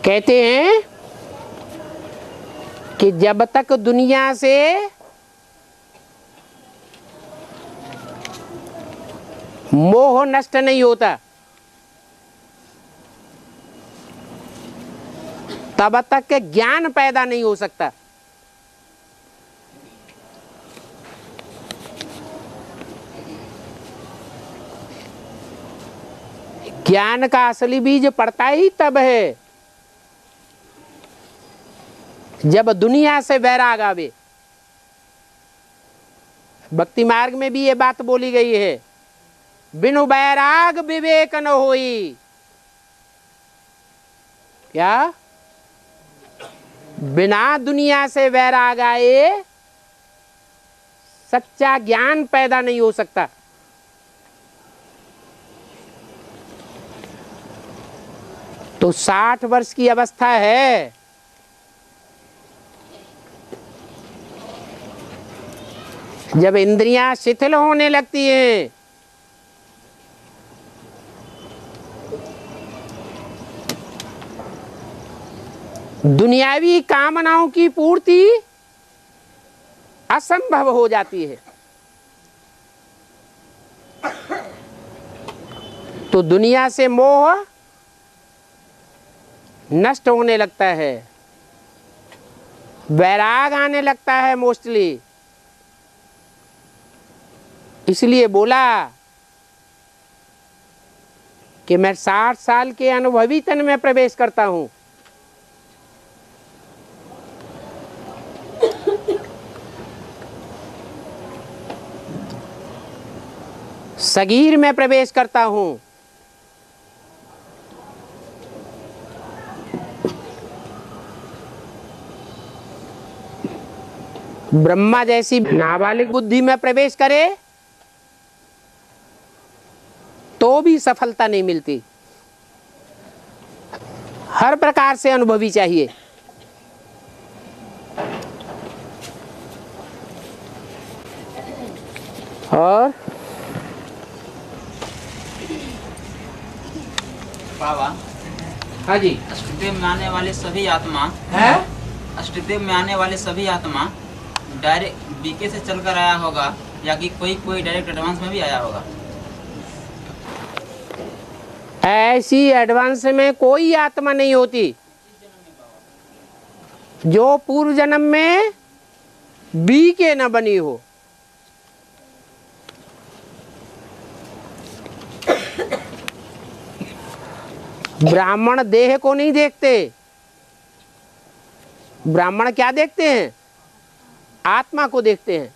कहते हैं कि जब तक दुनिया से मोह नष्ट नहीं होता तब तक ज्ञान पैदा नहीं हो सकता। ज्ञान का असली बीज पड़ता ही तब है जब दुनिया से वैराग आवे। भक्ति मार्ग में भी ये बात बोली गई है, बिनु वैराग विवेक न होई। क्या? बिना दुनिया से वैराग आए सच्चा ज्ञान पैदा नहीं हो सकता। तो 60 वर्ष की अवस्था है, जब इंद्रियां शिथिल होने लगती हैं, दुनियावी कामनाओं की पूर्ति असंभव हो जाती है, तो दुनिया से मोह नष्ट होने लगता है, वैराग आने लगता है मोस्टली। इसलिए बोला कि मैं 60 साल के अनुभवी तन में प्रवेश करता हूं। सगीर में प्रवेश करता हूं। ब्रह्मा जैसी नाबालिग बुद्धि में प्रवेश करे तो भी सफलता नहीं मिलती। हर प्रकार से अनुभवी चाहिए। और बाबा, हाँ जी, अस्तित्व में आने वाले सभी आत्मा है, अस्तित्व में आने वाले सभी आत्मा डायरेक्ट बीके से चलकर आया होगा या कि कोई डायरेक्ट एडवांस में भी आया होगा? ऐसी एडवांस में कोई आत्मा नहीं होती जो पूर्व जन्म में बी के न बनी हो। ब्राह्मण देह को नहीं देखते, ब्राह्मण क्या देखते हैं? आत्मा को देखते हैं।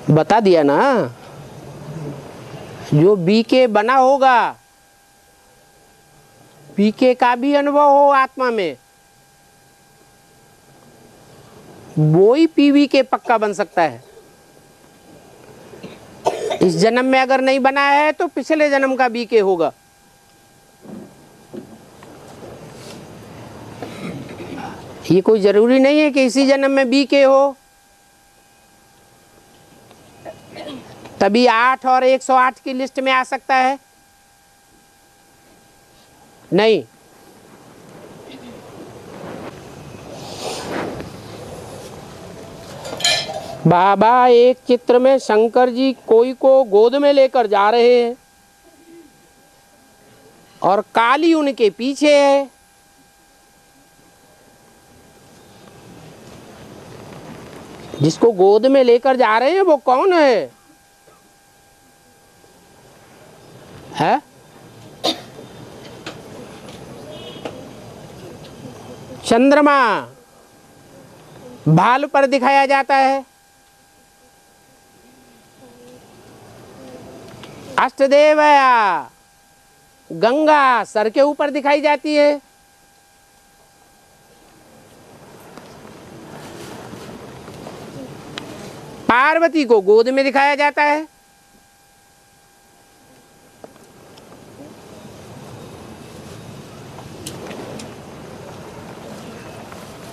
बता दिया ना, जो बीके बना होगा, बीके का भी अनुभव हो आत्मा में, वो ही पीवी के पक्का बन सकता है। इस जन्म में अगर नहीं बना है तो पिछले जन्म का बीके होगा। ये कोई जरूरी नहीं है कि इसी जन्म में बीके हो, तभी 8 और 108 की लिस्ट में आ सकता है। नहीं, बाबा एक चित्र में शंकर जी कोई को गोद में लेकर जा रहे हैं और काली उनके पीछे है। जिसको गोद में लेकर जा रहे हैं वो कौन है? चंद्रमा भाल पर दिखाया जाता है, अष्टदेव या गंगा सर के ऊपर दिखाई जाती है। पार्वती को गोद में दिखाया जाता है।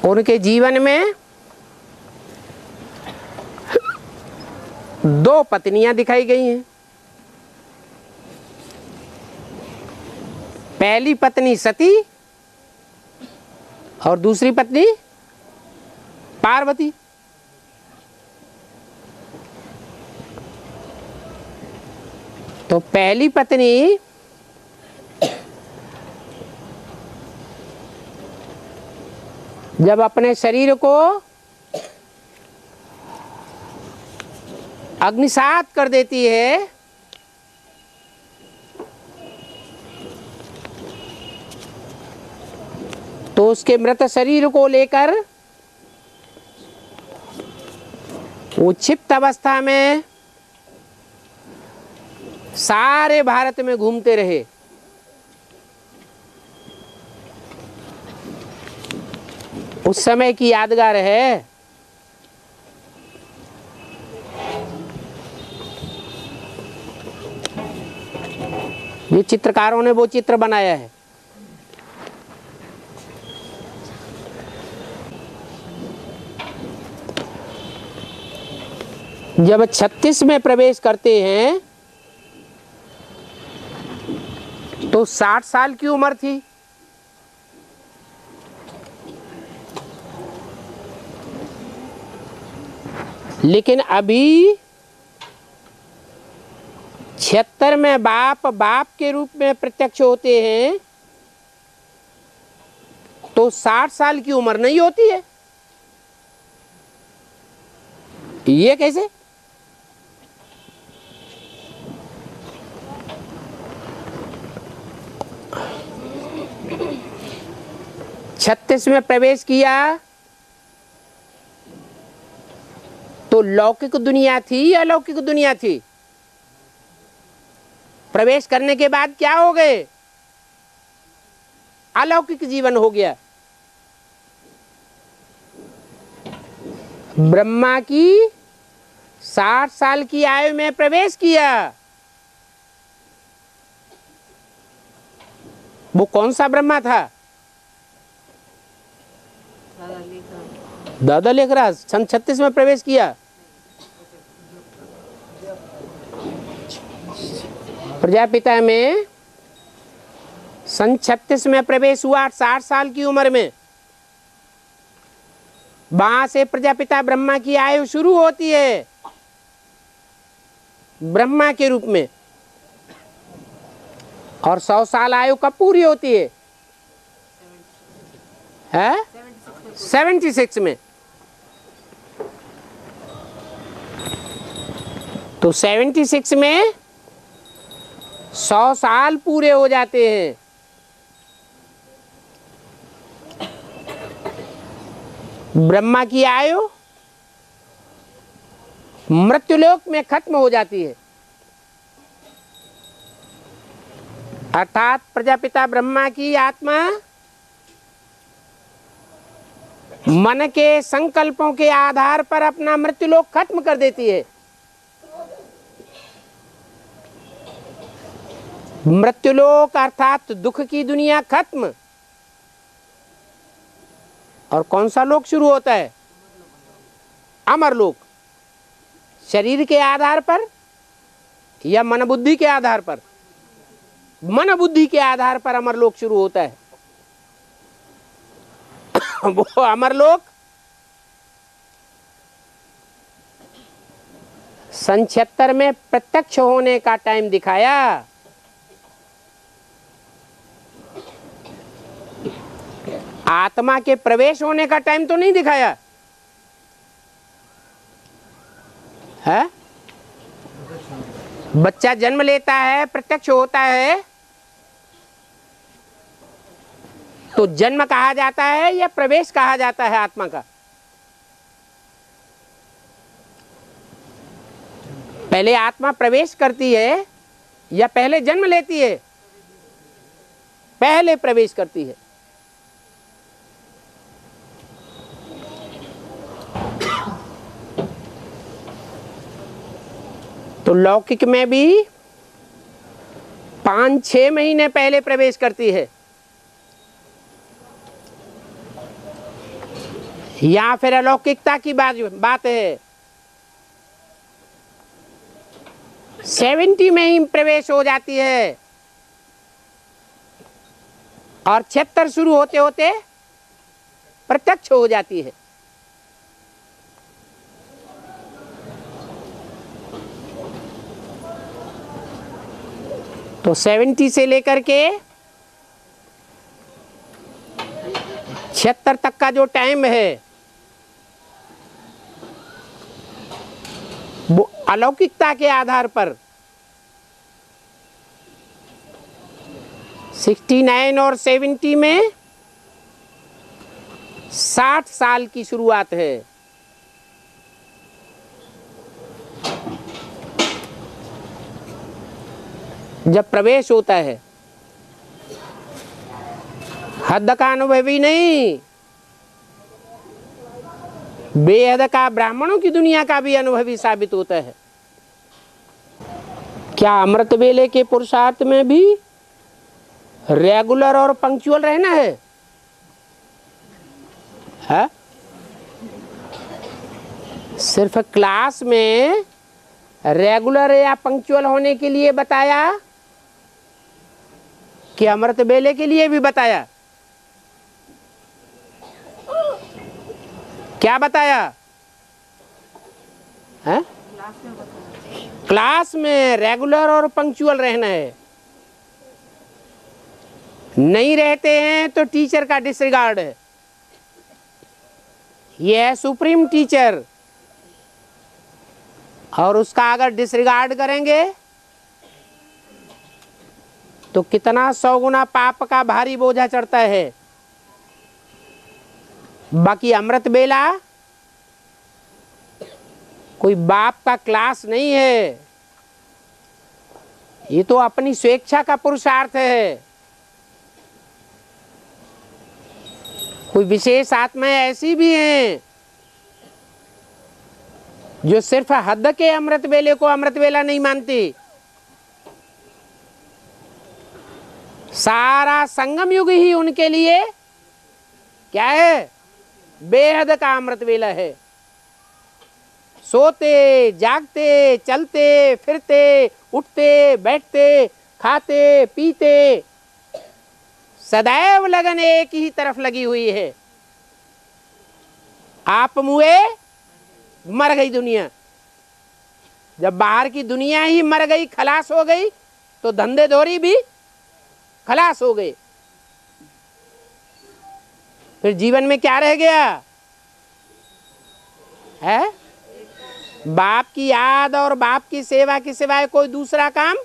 उनके जीवन में 2 पत्नियां दिखाई गई हैं। पहली पत्नी सती और दूसरी पत्नी पार्वती। तो पहली पत्नी जब अपने शरीर को अग्निसात कर देती है तो उसके मृत शरीर को लेकर वो क्षिप्त अवस्था में सारे भारत में घूमते रहे। उस समय की यादगार है। ये चित्रकारों ने वो चित्र बनाया है। जब 36 में प्रवेश करते हैं तो 60 साल की उम्र थी। लेकिन अभी 76 में बाप के रूप में प्रत्यक्ष होते हैं तो 60 साल की उम्र नहीं होती है। ये कैसे? छत्तीस में प्रवेश किया तो लौकिक दुनिया थी या अलौकिक दुनिया थी? प्रवेश करने के बाद क्या हो गए? अलौकिक जीवन हो गया। ब्रह्मा की 60 साल की आयु में प्रवेश किया। वो कौन सा ब्रह्मा था? दादा लेखराज सन 36 में प्रवेश किया। प्रजापिता में सन 36 में प्रवेश हुआ 60 साल की उम्र में। वहां से प्रजापिता ब्रह्मा की आयु शुरू होती है ब्रह्मा के रूप में, और 100 साल आयु कब पूरी होती है? 76 में। तो 76 में 100 साल पूरे हो जाते हैं। ब्रह्मा की आयु मृत्युलोक में खत्म हो जाती है। अर्थात प्रजापिता ब्रह्मा की आत्मा मन के संकल्पों के आधार पर अपना मृत्युलोक खत्म कर देती है। मृत्युलोक अर्थात दुख की दुनिया खत्म, और कौन सा लोक शुरू होता है? अमरलोक। शरीर के आधार पर या मन बुद्धि के आधार पर? मन बुद्धि के आधार पर अमरलोक शुरू होता है। वो अमरलोक सन 76 में प्रत्यक्ष होने का टाइम दिखाया। आत्मा के प्रवेश होने का टाइम तो नहीं दिखाया है? बच्चा जन्म लेता है, प्रत्यक्ष होता है, तो जन्म कहा जाता है या प्रवेश कहा जाता है आत्मा का? पहले आत्मा प्रवेश करती है या पहले जन्म लेती है? पहले प्रवेश करती है। तो लौकिक में भी 5-6 महीने पहले प्रवेश करती है, या फिर अलौकिकता की बात है 70 में ही प्रवेश हो जाती है। और 76 शुरू होते होते प्रत्यक्ष हो जाती है। तो 70 से लेकर के 76 तक का जो टाइम है वो अलौकिकता के आधार पर 69 और 70 में 60 साल की शुरुआत है। जब प्रवेश होता है, हद का अनुभवी नहीं, बेहद का ब्राह्मणों की दुनिया का भी अनुभवी साबित होता है। क्या अमृत वेले के पुरुषार्थ में भी रेगुलर और पंक्चुअल रहना है? सिर्फ क्लास में रेगुलर या पंक्चुअल होने के लिए बताया कि अमृत वेले के लिए भी बताया? क्या बताया है? क्लास में रेगुलर और पंक्चुअल रहना है। नहीं रहते हैं तो टीचर का डिसरिगार्ड है। यह है सुप्रीम टीचर, और उसका अगर डिसरिगार्ड करेंगे तो कितना 100 गुना पाप का भारी बोझा चढ़ता है। बाकी अमृत वेला कोई बाप का क्लास नहीं है, ये तो अपनी स्वेच्छा का पुरुषार्थ है। कोई विशेष आत्माएं ऐसी भी हैं जो सिर्फ हद के अमृत वेले को अमृत वेला नहीं मानती। सारा संगम युग ही उनके लिए क्या है? बेहद का अमृत वेला है। सोते जागते चलते फिरते उठते बैठते खाते पीते सदैव लगन एक ही तरफ लगी हुई है। आप मुए मर गई दुनिया। जब बाहर की दुनिया ही मर गई, खलास हो गई, तो धंधे धोरी भी खलास हो गए। फिर जीवन में क्या रह गया है? बाप की याद और बाप की सेवा के सिवाय कोई दूसरा काम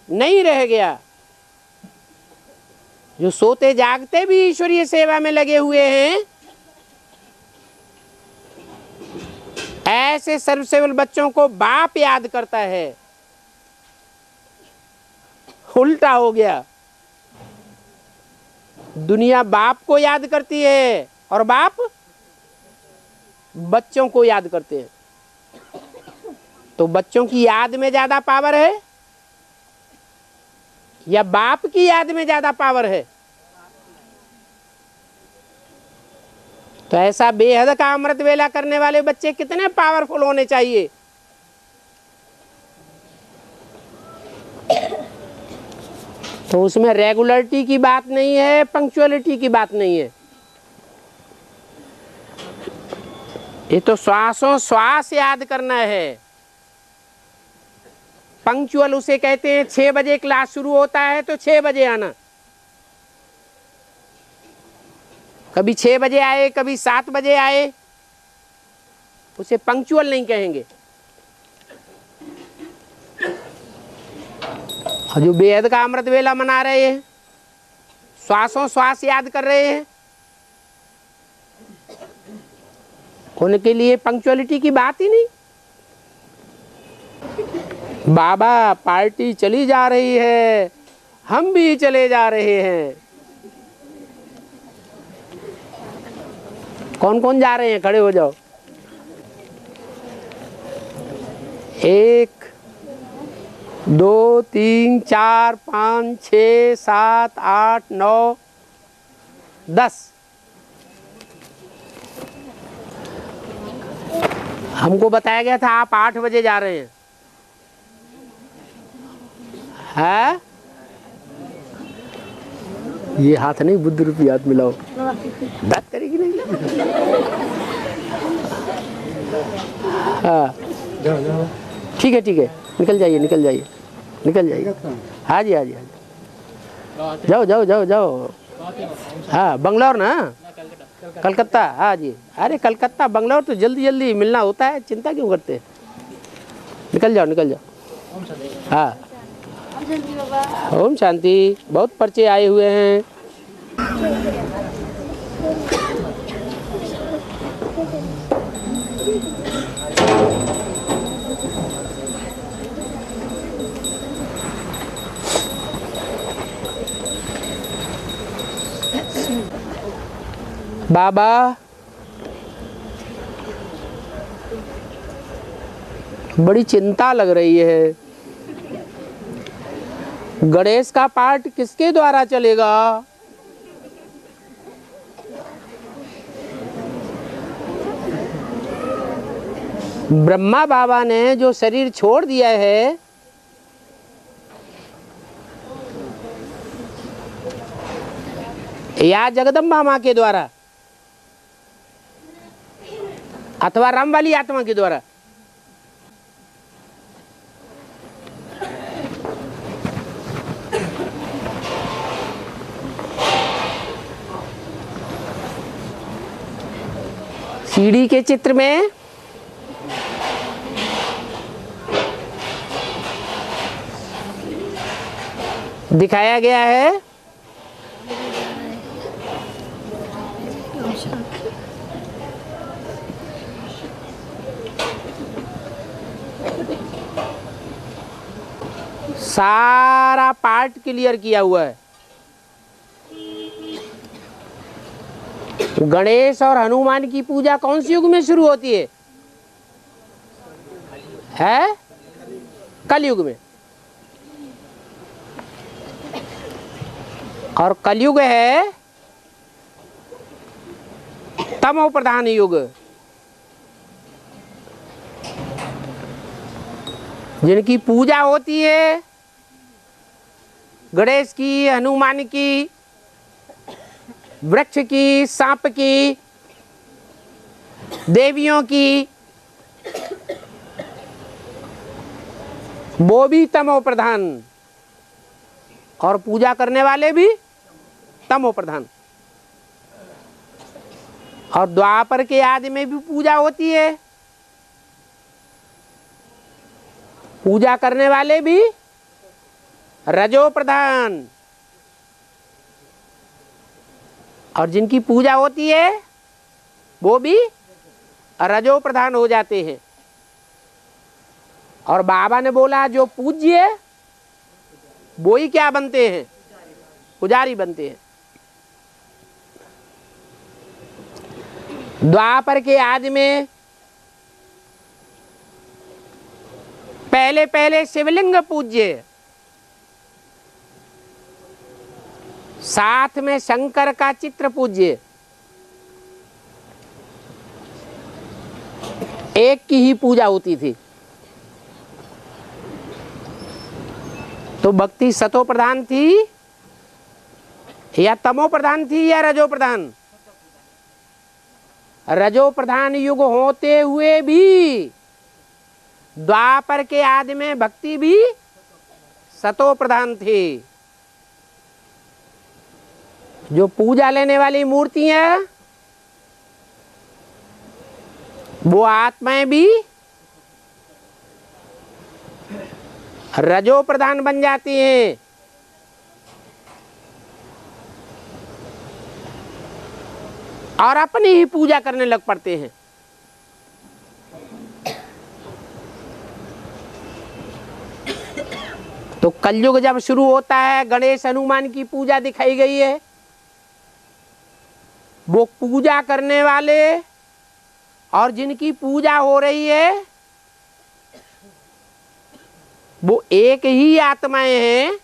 नहीं रह गया। जो सोते जागते भी ईश्वरीय सेवा में लगे हुए हैं, ऐसे सर्वसेवल बच्चों को बाप याद करता है। उल्टा हो गया, दुनिया बाप को याद करती है और बाप बच्चों को याद करते हैं। तो बच्चों की याद में ज्यादा पावर है या बाप की याद में ज्यादा पावर है? तो ऐसा बेहद का अमृत वेला करने वाले बच्चे कितने पावरफुल होने चाहिए। तो उसमें रेगुलरिटी की बात नहीं है, पंक्चुअलिटी की बात नहीं है। ये तो श्वासों श्वास याद करना है। पंक्चुअल उसे कहते हैं 6 बजे क्लास शुरू होता है तो 6 बजे आना। कभी 6 बजे आए, कभी 7 बजे आए, उसे पंक्चुअल नहीं कहेंगे। और जो बेहद का अमृत वेला मना रहे हैं, श्वासों श्वास याद कर रहे हैं, उनके लिए पंक्चुअलिटी की बात ही नहीं। बाबा पार्टी चली जा रही है, हम भी चले जा रहे हैं। कौन कौन जा रहे हैं? खड़े हो जाओ। 1 2 3 4 5 6 7 8 9 10। हमको बताया गया था आप 8 बजे जा रहे हैं। है ये हाथ नहीं, बुद्ध रूपी हाथ मिलाओ। बात करेगी नहीं। हाँ ठीक है ठीक है, निकल जाइए निकल जाइए निकल जाइए। हाँ जी हाँ जी हाँ जी, जाओ जाओ जाओ जाओ। हाँ बंगलौर ना, कलकत्ता। हाँ जी, अरे कलकत्ता बंगलौर तो जल्दी जल्दी मिलना होता है, चिंता क्यों करते हैं। निकल जाओ निकल जाओ। हाँ ओम शांति। बहुत पर्चे आए हुए हैं। बाबा बड़ी चिंता लग रही है, गणेश का पाठ किसके द्वारा चलेगा? ब्रह्मा बाबा ने जो शरीर छोड़ दिया है, या जगदम्बा माँ के द्वारा अथवा राम वाली आत्मा के द्वारा? सीढ़ी के चित्र में दिखाया गया है सारा पार्ट क्लियर किया हुआ है। गणेश और हनुमान की पूजा कौन सी युग में शुरू होती है? है कलयुग में। और कलयुग है तमो प्रधान युग। जिनकी पूजा होती है गणेश की, हनुमान की, वृक्ष की, सांप की, देवियों की, वो भी तमो प्रधान, और पूजा करने वाले भी तमो प्रधान। और द्वापर के आदि में भी पूजा होती है, पूजा करने वाले भी रजो प्रधान, और जिनकी पूजा होती है वो भी रजो प्रधान हो जाते हैं। और बाबा ने बोला जो पूज्य वो ही क्या बनते हैं? पुजारी बनते हैं। द्वापर के आदि में पहले पहले शिवलिंग पूज्य, साथ में शंकर का चित्र पूज्य, एक की ही पूजा होती थी। तो भक्ति सतो प्रधान थी या तमो प्रधान थी या रजो प्रधान? रजो प्रधान युग होते हुए भी द्वापर के आदि में भक्ति भी सतो प्रधान थी। जो पूजा लेने वाली मूर्तियां वो आत्माएं भी रजो प्रधान बन जाती हैं। और अपनी ही पूजा करने लग पड़ते हैं। तो कलयुग जब शुरू होता है, गणेश हनुमान की पूजा दिखाई गई है। वो पूजा करने वाले और जिनकी पूजा हो रही है वो एक ही आत्माएं हैं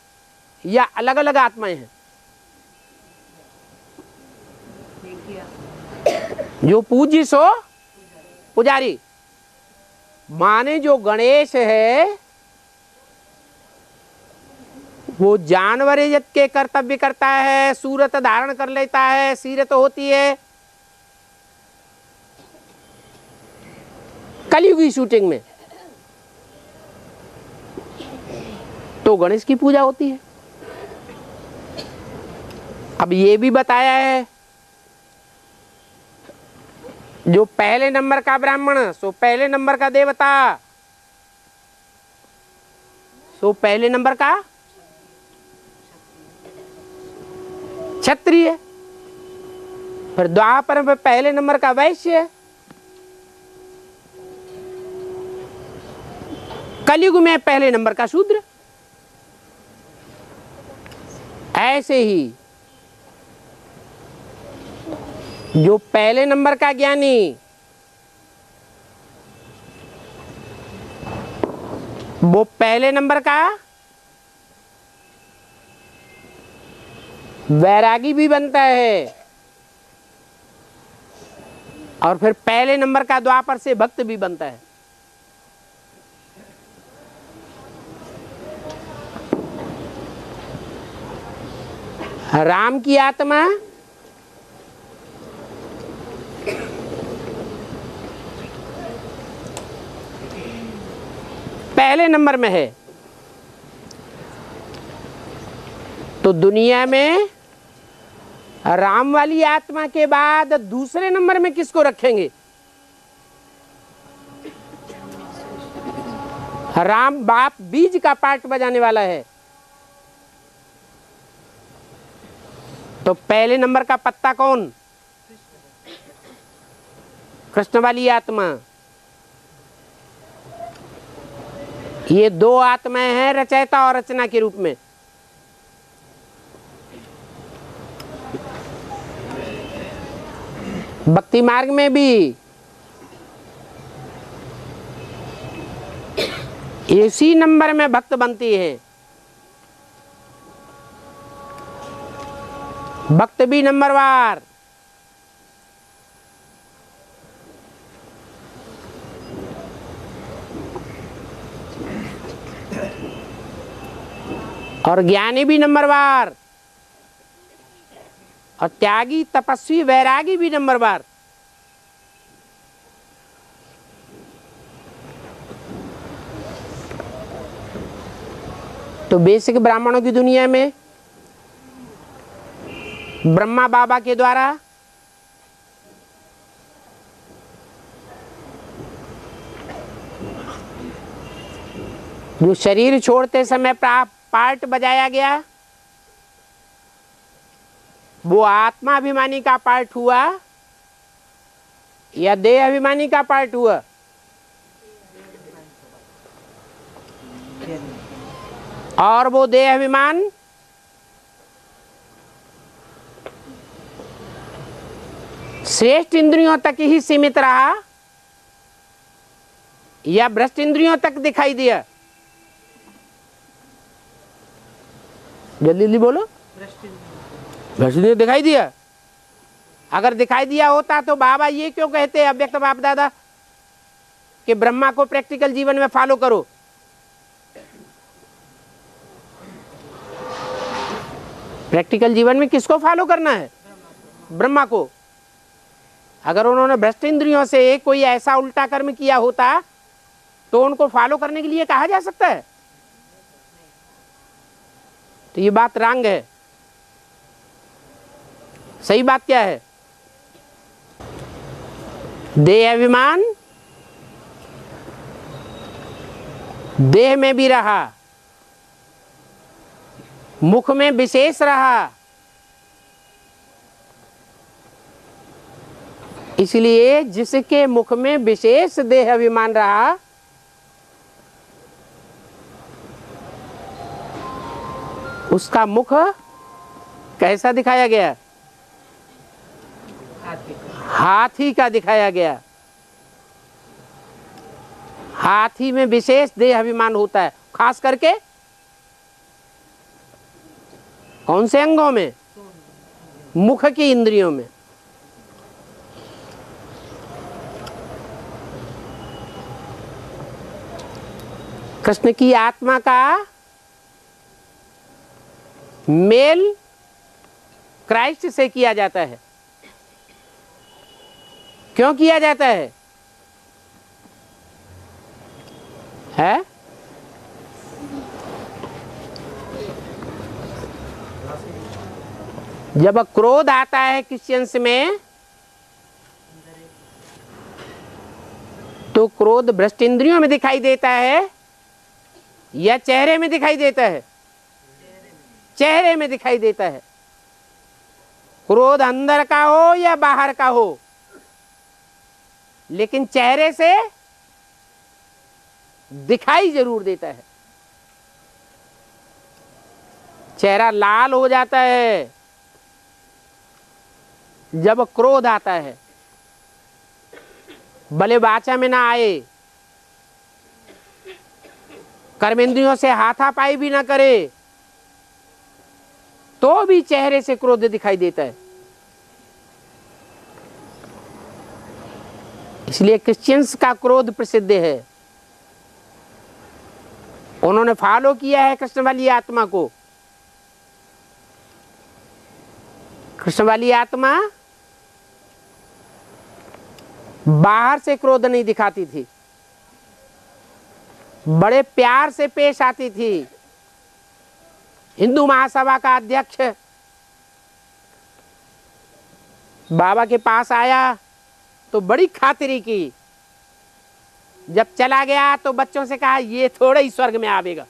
या अलग अलग आत्माएं हैं? जो पूज्य सो पुजारी। माने जो गणेश है वो जानवरियत के कर्तव्य करता है, सूरत धारण कर लेता है, सीरत होती है। कलयुगी शूटिंग में तो गणेश की पूजा होती है। अब ये भी बताया है, जो पहले नंबर का ब्राह्मण सो पहले नंबर का देवता, सो पहले नंबर का क्षत्रिय, फिर द्वापर में पहले नंबर का वैश्य, कलयुग में पहले नंबर का शूद्र। ऐसे ही जो पहले नंबर का ज्ञानी, वो पहले नंबर का वैरागी भी बनता है, और फिर पहले नंबर का द्वापर से भक्त भी बनता है। राम की आत्मा पहले नंबर में है, तो दुनिया में राम वाली आत्मा के बाद दूसरे नंबर में किसको रखेंगे? राम बाप बीज का पार्ट बजाने वाला है, तो पहले नंबर का पत्ता कौन? कृष्ण वाली आत्मा। ये दो आत्माएं हैं रचयिता और रचना के रूप में। भक्ति मार्ग में भी इसी नंबर में भक्त बनती है। भक्त भी नंबरवार, और ज्ञानी भी नंबरवार, और त्यागी तपस्वी वैरागी भी नंबरवार। तो बेसिक ब्राह्मणों की दुनिया में ब्रह्मा बाबा के द्वारा जो शरीर छोड़ते समय पार्ट बजाया गया, वो आत्मा अभिमानी का पार्ट हुआ या देह अभिमानी का पार्ट हुआ? और वो देह अभिमान श्रेष्ठ इंद्रियों तक ही सीमित रहा या भ्रष्ट इंद्रियों तक दिखाई दिया? जल्दी जल्दी बोलो। भ्रष्ट इंद्रियों दिखाई दिया। अगर दिखाई दिया होता तो बाबा ये क्यों कहते हैं अव्यक्त बाप दादा कि ब्रह्मा को प्रैक्टिकल जीवन में फॉलो करो? प्रैक्टिकल जीवन में किसको फॉलो करना है? ब्रह्मा को। अगर उन्होंने भ्रष्ट इंद्रियों से कोई ऐसा उल्टा कर्म किया होता तो उनको फॉलो करने के लिए कहा जा सकता है? तो ये बात रंग है। सही बात क्या है? देह अभिमान देह में भी रहा, मुख में विशेष रहा, इसलिए जिसके मुख में विशेष देह अभिमान रहा उसका मुख कैसा दिखाया गया? हाथी का दिखाया गया। हाथी में विशेष देह अभिमान होता है, खास करके कौन से अंगों में? मुख की इंद्रियों में। कृष्ण की आत्मा का मेल क्राइस्ट से किया जाता है। क्यों किया जाता है? जब क्रोध आता है क्रिश्चियंस में, तो क्रोध भ्रष्ट इंद्रियों में दिखाई देता है या चेहरे में दिखाई देता है? चेहरे में दिखाई देता है। क्रोध अंदर का हो या बाहर का हो, लेकिन चेहरे से दिखाई जरूर देता है। चेहरा लाल हो जाता है जब क्रोध आता है, भले वाचा में ना आए, कर्मेंद्रियों से हाथापाई भी ना करे, तो भी चेहरे से क्रोध दिखाई देता है। इसलिए क्रिश्चियंस का क्रोध प्रसिद्ध है। उन्होंने फॉलो किया है कृष्ण वाली आत्मा को। कृष्ण वाली आत्मा बाहर से क्रोध नहीं दिखाती थी, बड़े प्यार से पेश आती थी। हिंदू महासभा का अध्यक्ष बाबा के पास आया तो बड़ी खातिरी की। जब चला गया तो बच्चों से कहा, ये थोड़ा ही स्वर्ग में आवेगा।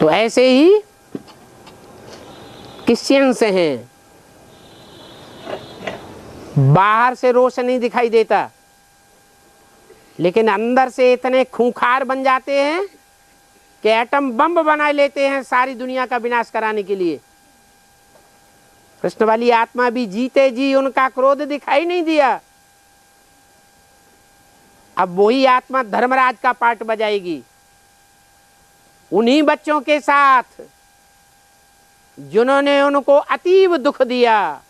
तो ऐसे ही क्रिश्चियंस हैं, बाहर से रोशनी दिखाई देता, लेकिन अंदर से इतने खूंखार बन जाते हैं कि एटम बम बना लेते हैं सारी दुनिया का विनाश कराने के लिए। कृष्ण वाली आत्मा भी जीते जी उनका क्रोध दिखाई नहीं दिया। अब वही आत्मा धर्मराज का पार्ट बजाएगी, उन्हीं बच्चों के साथ जिन्होंने उनको अतीव दुख दिया।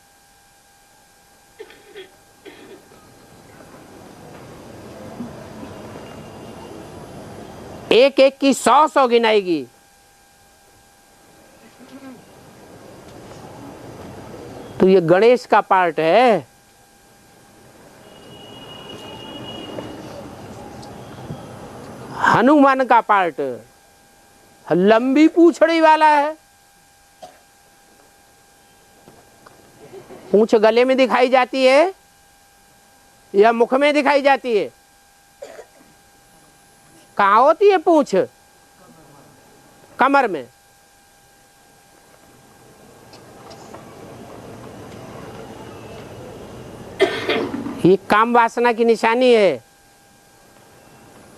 एक एक की 100 गिनाएगी। तो ये गणेश का पार्ट है। हनुमान का पार्ट लंबी पूंछड़ी वाला है। पूंछ गले में दिखाई जाती है या मुख में दिखाई जाती है? कहाँ होती है पूंछ? कमर में। ये काम वासना की निशानी है।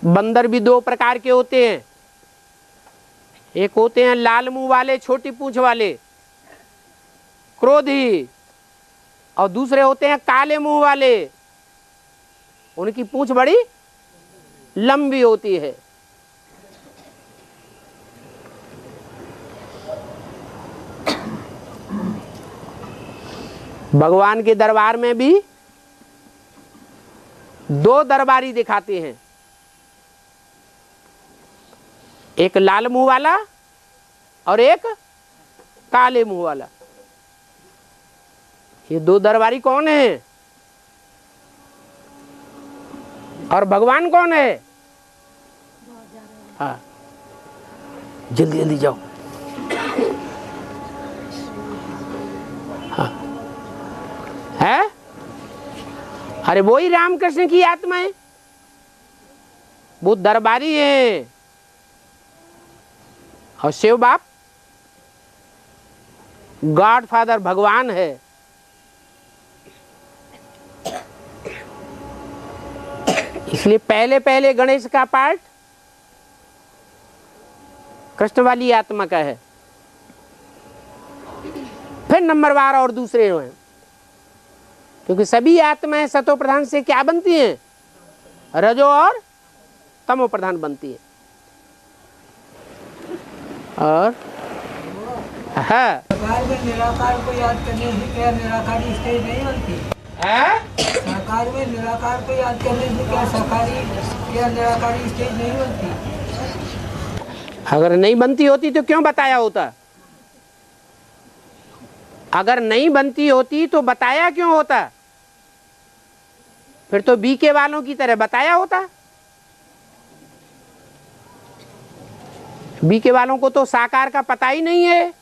बंदर भी 2 प्रकार के होते हैं। एक होते हैं लाल मुंह वाले, छोटी पूंछ वाले, क्रोधी, और दूसरे होते हैं काले मुंह वाले, उनकी पूंछ बड़ी लंबी होती है। भगवान के दरबार में भी 2 दरबारी दिखाते हैं, एक लाल मुंह वाला और एक काले मुंह वाला। ये 2 दरबारी कौन है और भगवान कौन है? हाँ, जल्दी जल्दी जाओ। हाँ है, अरे वो ही रामकृष्ण की आत्मा है, वो दरबारी है। और शिव बाप गॉड फादर भगवान है। इसलिए पहले पहले गणेश का पार्ट कृष्ण वाली आत्मा का है, फिर नंबरवार और दूसरे हैं। क्योंकि सभी आत्माएं सतो प्रधान से क्या बनती हैं? रजो और तमो प्रधान बनती है। और हाँ, सरकार में निराकार को याद करने से क्या निराकारी स्टेज नहीं बनती? सरकार में निराकार को याद करने से क्या साकारी क्या निराकारी स्टेज नहीं बनती? अगर नहीं बनती होती तो क्यों बताया होता? अगर नहीं बनती होती तो बताया क्यों होता? फिर तो बीके वालों की तरह बताया होता। बीके वालों को तो साकार का पता ही नहीं है,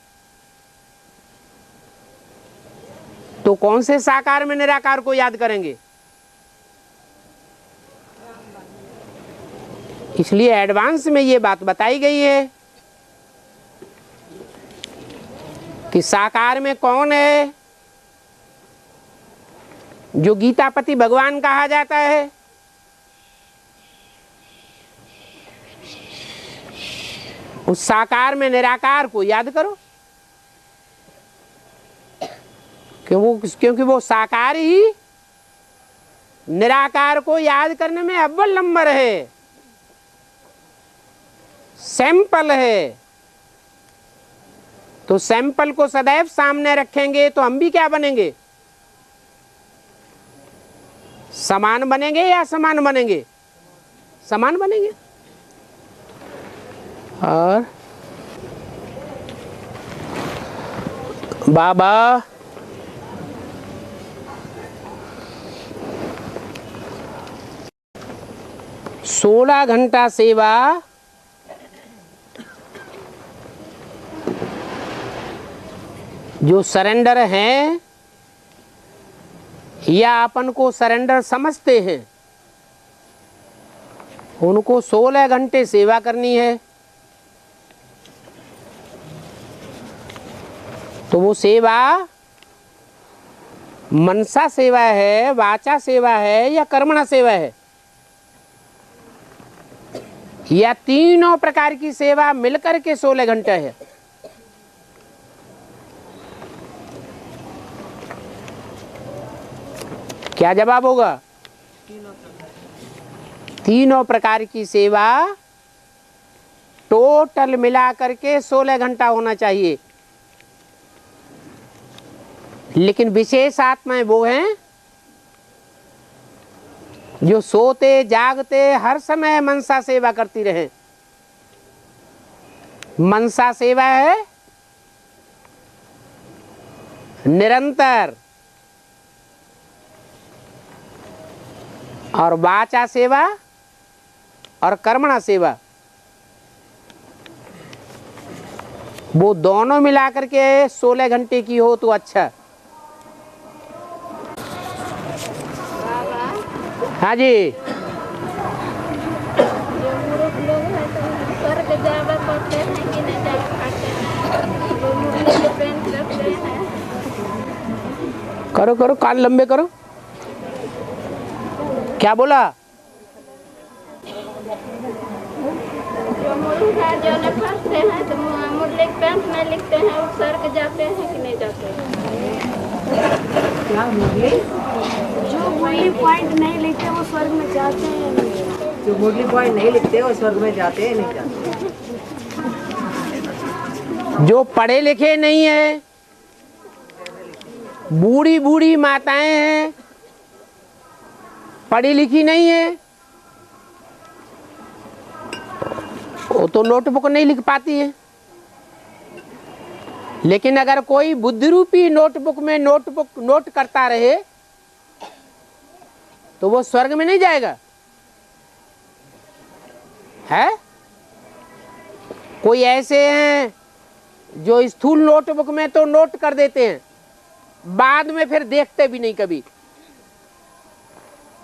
तो कौन से साकार में निराकार को याद करेंगे? इसलिए एडवांस में ये बात बताई गई है कि साकार में कौन है? जो गीतापति भगवान कहा जाता है, उस साकार में निराकार को याद करो, क्योंकि वो साकार ही निराकार को याद करने में अव्वल नंबर है, सैंपल है। तो सैंपल को सदैव सामने रखेंगे तो हम भी क्या बनेंगे? समान बनेंगे या समान बनेंगे? समान बनेंगे। और बाबा 16 घंटा सेवा जो सरेंडर हैं या अपन को सरेंडर समझते हैं, उनको 16 घंटे सेवा करनी है। तो वो सेवा मनसा सेवा है, वाचा सेवा है या कर्मणा सेवा है, या तीनों प्रकार की सेवा मिलकर के 16 घंटे है? क्या जवाब होगा? तीनों प्रकार की सेवा टोटल मिला करके 16 घंटा होना चाहिए। लेकिन विशेष आत्माएं वो हैं जो सोते जागते हर समय मनसा सेवा करती रहे। मनसा सेवा है निरंतर, और वाचा सेवा और कर्मणा सेवा वो दोनों मिलाकर के 16 घंटे की हो तो अच्छा। हाँ जी। जो मूर्ख लोग हैं तो स्वर्ग जावा पाते हैं कि नहीं जा पाते हैं? वो मुरली के पेन करते हैं। करो करो, कान लंबे करो। क्या बोला? जो मूर्ख हैं जो न पढ़ते हैं तो मुरली के पेन में लिखते हैं, वो स्वर्ग जाते हैं कि नहीं जाते हैं? क्या मुरली? जो मुरली पॉइंट नहीं लिखते वो स्वर्ग में जाते हैं। जो मुरली पॉइंट नहीं लिखते वो स्वर्ग में जाते हैं नहीं जाते? जो पढ़े लिखे नहीं है, बूढ़ी बूढ़ी माताएं हैं, पढ़ी लिखी नहीं है, वो तो नोटबुक नहीं लिख पाती है। लेकिन अगर कोई बुद्धि रूपी नोटबुक में नोट करता रहे तो वो स्वर्ग में नहीं जाएगा है? कोई ऐसे हैं जो स्थूल नोटबुक में तो नोट कर देते हैं, बाद में फिर देखते भी नहीं कभी।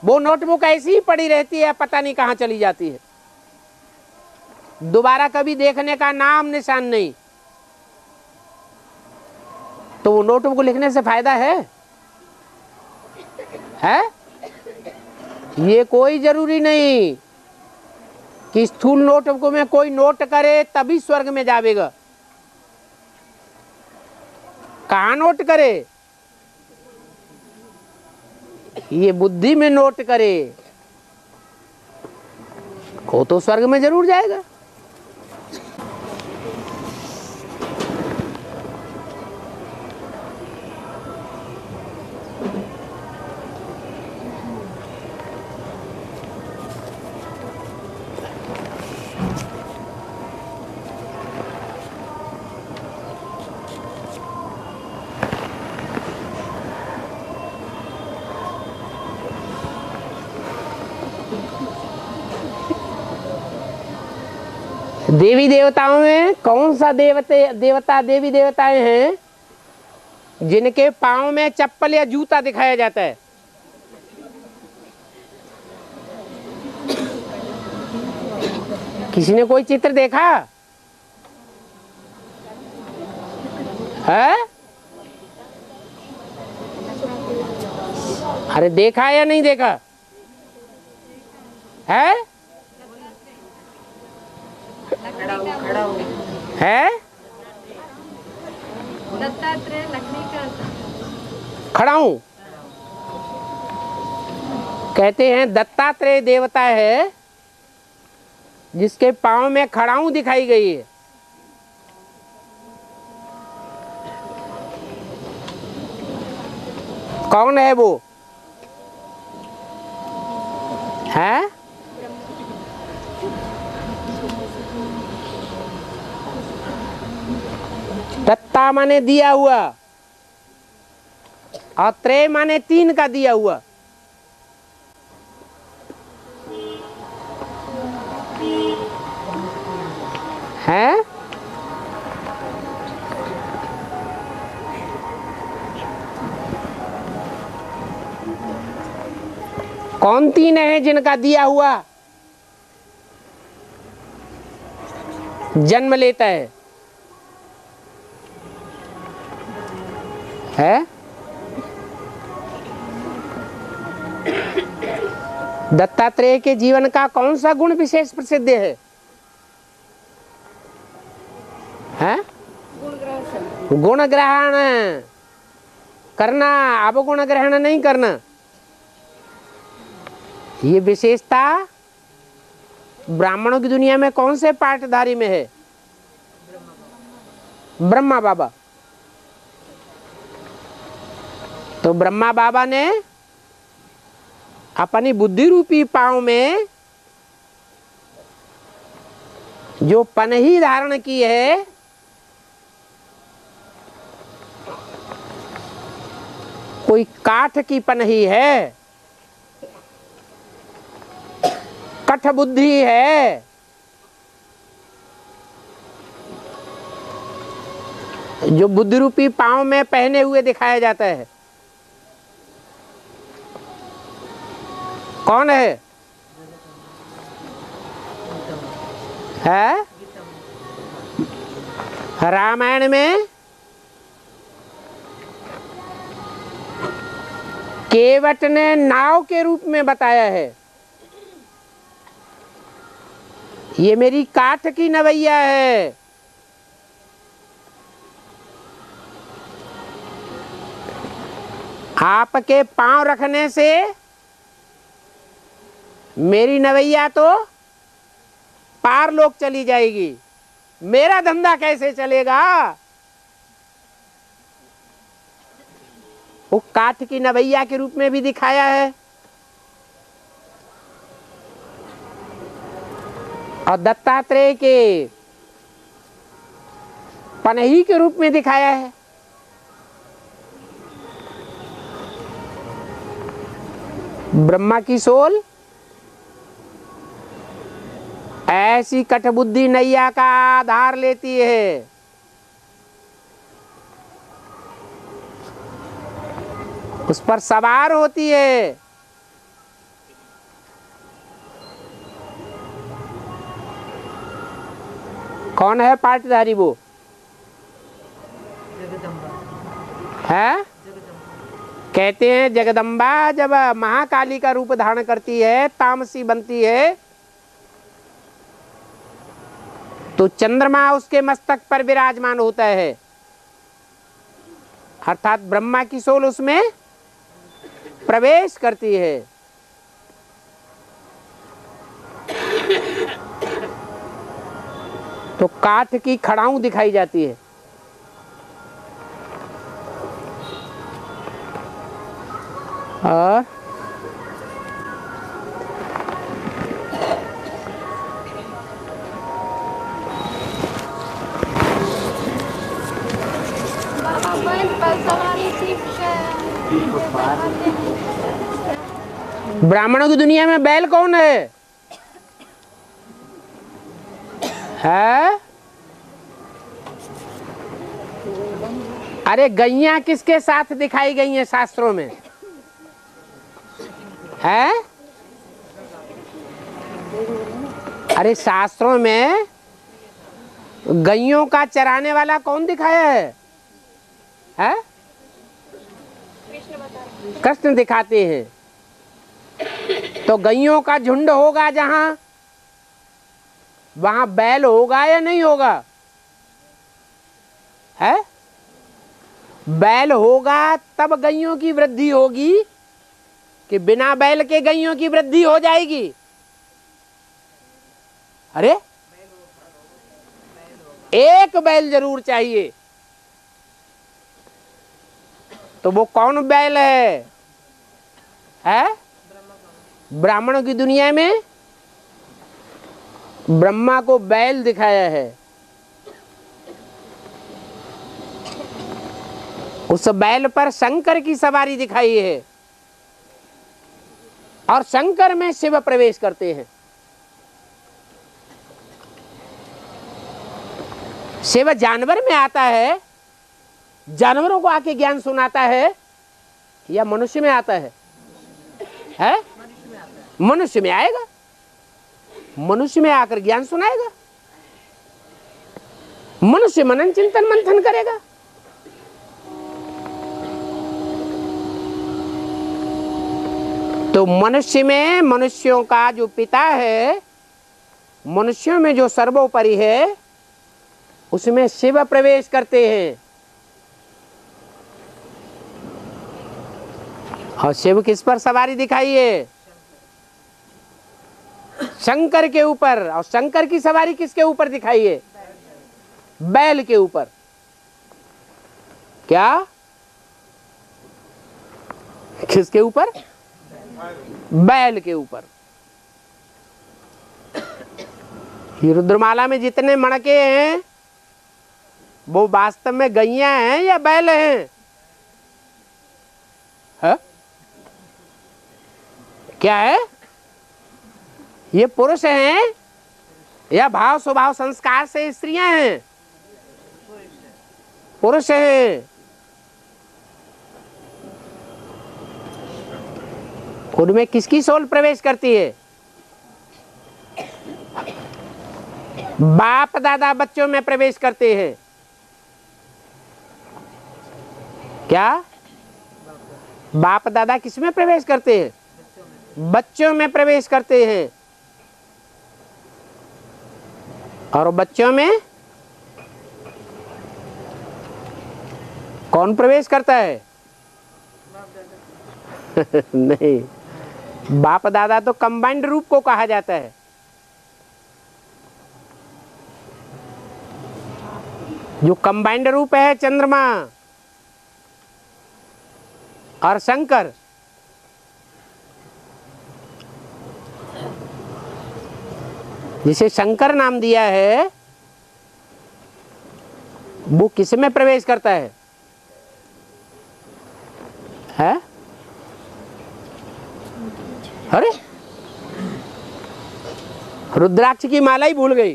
वो नोटबुक ऐसी ही पड़ी रहती है, पता नहीं कहाँ चली जाती है, दोबारा कभी देखने का नाम निशान नहीं। तो वो नोटबुक लिखने से फायदा है? ये कोई जरूरी नहीं कि स्थूल नोटबुक में कोई नोट करे तभी स्वर्ग में जावेगा। कहाँ नोट करे? ये बुद्धि में नोट करे वो तो स्वर्ग में जरूर जाएगा। देवी देवताओं में कौन सा देवता देवी देवताएं हैं जिनके पांव में चप्पल या जूता दिखाया जाता है? किसी ने कोई चित्र देखा है? अरे देखा या नहीं देखा है? है दत्तात्रेय लकड़ी का खड़ा हूं। कहते हैं दत्तात्रेय देवता है जिसके पांव में खड़ाऊ दिखाई गई है। कौन है वो? है दत्ता माने दिया हुआ और त्रय माने 3 का दिया हुआ। है कौन 3 है जिनका दिया हुआ जन्म लेता है? दत्तात्रेय के जीवन का कौन सा गुण विशेष प्रसिद्ध है? गुण ग्रहण करना, अवगुण ग्रहण नहीं करना। ये विशेषता ब्राह्मणों की दुनिया में कौन से पाठधारी में है? ब्रह्मा बाबा। तो ब्रह्मा बाबा ने अपनी बुद्धि रूपी पांव में जो पनही धारण की है, कोई काठ की पनही है, कठ बुद्धि है, जो बुद्धि रूपी पांव में पहने हुए दिखाया जाता है। कौन है? रामायण में केवट ने नाव के रूप में बताया है, ये मेरी काठ की नवैया है। आपके पांव रखने से मेरी नवैया तो पार लोक चली जाएगी, मेरा धंधा कैसे चलेगा? वो काठ की नवैया के रूप में भी दिखाया है और दत्तात्रेय के पनही के रूप में दिखाया है। ब्रह्मा की सोल ऐसी कठबुद्धि नैया का आधार लेती है, उस पर सवार होती है। कौन है पाठधारी? वो है, कहते हैं जगदम्बा जब महाकाली का रूप धारण करती है, तामसी बनती है, तो चंद्रमा उसके मस्तक पर विराजमान होता है, अर्थात ब्रह्मा की सोल उसमें प्रवेश करती है। तो काठ की खड़ाऊ दिखाई जाती है। और ब्राह्मणों की दुनिया में बैल कौन है? है? अरे गैया किसके साथ दिखाई गई हैं शास्त्रों में? है? अरे शास्त्रों में गैयों का चराने वाला कौन दिखाया है? है? कृष्ण दिखाते हैं। तो गैयों का झुंड होगा जहां, वहां बैल होगा या नहीं होगा? है? बैल होगा तब गैयों की वृद्धि होगी कि बिना बैल के गैयों की वृद्धि हो जाएगी? अरे एक बैल जरूर चाहिए। तो वो कौन बैल है? है? ब्राह्मणों की दुनिया में ब्रह्मा को बैल दिखाया है। उस बैल पर शंकर की सवारी दिखाई है और शंकर में शिव प्रवेश करते हैं। शिव जानवर में आता है, जानवरों को आके ज्ञान सुनाता है, या मनुष्य में आता है? है? मनुष्य में आएगा, मनुष्य में आकर ज्ञान सुनाएगा, मनुष्य मनन चिंतन मंथन करेगा। तो मनुष्य में, मनुष्यों का जो पिता है, मनुष्यों में जो सर्वोपरि है, उसमें शिव प्रवेश करते हैं। और शिव किस पर सवारी दिखाई है? शंकर के ऊपर। और शंकर की सवारी किसके ऊपर दिखाई है? बैल के ऊपर। क्या? किसके ऊपर? बैल के ऊपर। ये रुद्रमाला में जितने मणके हैं वो वास्तव में गैया हैं या बैल हैं? है? क्या है? ये पुरुष हैं या भाव स्वभाव संस्कार से स्त्रियां हैं? पुरुष हैं। उनमें किसकी सोल प्रवेश करती है? बाप दादा बच्चों में प्रवेश करते हैं। क्या? बाप दादा किस में प्रवेश करते हैं? बच्चों में प्रवेश करते हैं। और बच्चों में कौन प्रवेश करता है? नहीं, बाप दादा तो कंबाइंड रूप को कहा जाता है। जो कंबाइंड रूप है चंद्रमा और शंकर, जिसे शंकर नाम दिया है, वो किस में प्रवेश करता है? है? अरे रुद्राक्ष की माला ही भूल गई।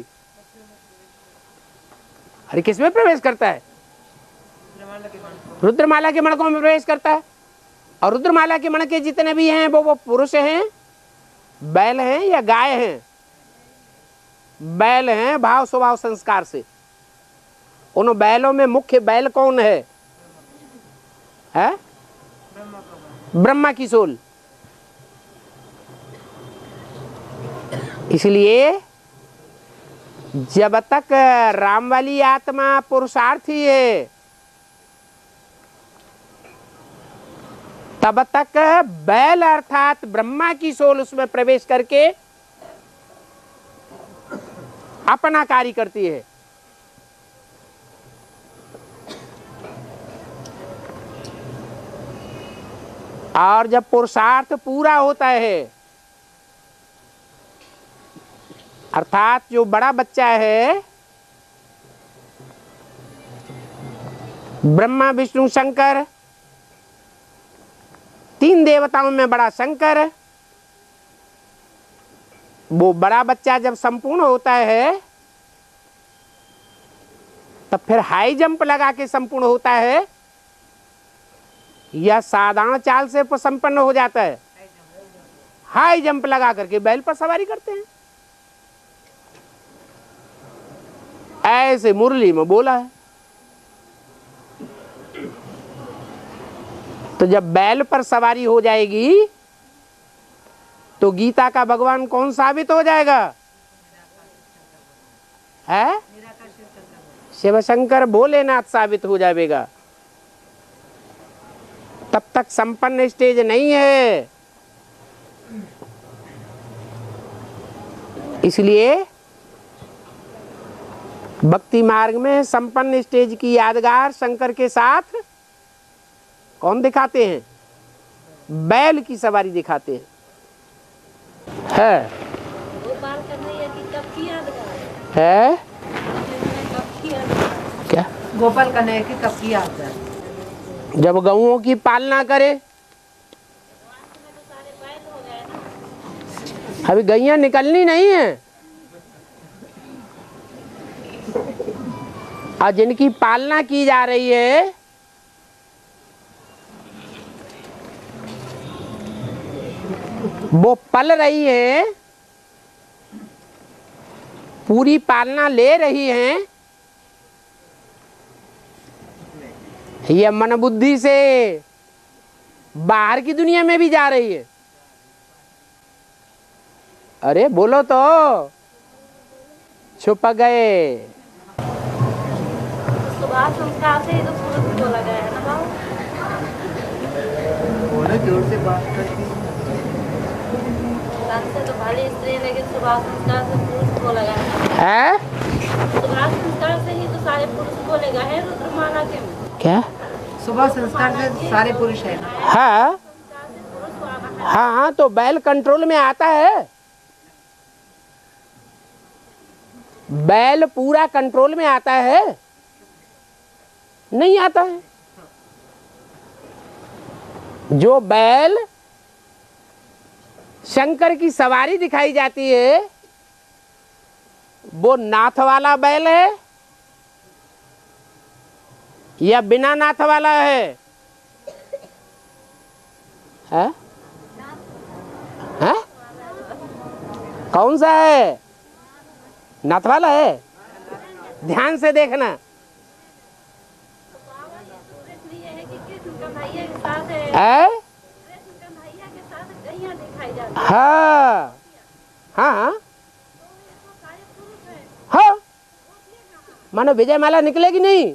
अरे किस में प्रवेश करता है? रुद्रमाला के मणकों में प्रवेश करता है। और रुद्रमाला के मणके जितने भी हैं वो पुरुष हैं, बैल हैं या गाय हैं? बैल हैं भाव स्वभाव संस्कार से। उन बैलों में मुख्य बैल कौन है? है? ब्रह्मा की सोल। इसलिए जब तक राम वाली आत्मा पुरुषार्थी है, तब तक बैल अर्थात ब्रह्मा की सोल उसमें प्रवेश करके अपना कार्य करती है। और जब पुरुषार्थ पूरा होता है, अर्थात जो बड़ा बच्चा है, ब्रह्मा विष्णु शंकर, तीन देवताओं में बड़ा शंकर, वो बड़ा बच्चा जब संपूर्ण होता है तब फिर हाई जंप लगा के संपूर्ण होता है या साधारण चाल से संपन्न हो जाता है? हाई जंप लगा करके बैल पर सवारी करते हैं। ऐसे मुरली में बोला है। तो जब बैल पर सवारी हो जाएगी तो गीता का भगवान कौन साबित हो जाएगा? है शिव शंकर भोलेनाथ साबित हो जाएगा। तब तक संपन्न स्टेज नहीं है। इसलिए भक्ति मार्ग में संपन्न स्टेज की यादगार शंकर के साथ कौन दिखाते हैं? बैल की सवारी दिखाते हैं। है क्या? गोपाल कन्हैया की कब की याद है? जब गऊओं की पालना करे। अभी गैया निकलनी नहीं है और जिनकी पालना की जा रही है वो पल रही है, पूरी पालना ले रही हैं। यह मन बुद्धि से बाहर की दुनिया में भी जा रही है। अरे बोलो तो, छुप गए। सुभाष संस्कार से ही तो पुरुष बोला गया है ना बाबू। बोलो जोर से बात करती से तो भले स्त्री लेकिन सुभाष संस्कार से पुरुष बोला गया है। सुभाष संस्कार से ही तो सारे पुरुष बोले गए हैं रुद्रमाला के में। क्या? सुबह संस्कार से सारे पुरुष है ना? हाँ हाँ, तो बैल कंट्रोल में आता है। बैल पूरा कंट्रोल में आता है? नहीं आता है। जो बैल शंकर की सवारी दिखाई जाती है वो नाथ वाला बैल है या बिना नाथ वाला है? है? कौन सा है? नाथ वाला है। ध्यान से देखना। हाँ हाँ हाँ, मानो विजय माला निकलेगी नहीं?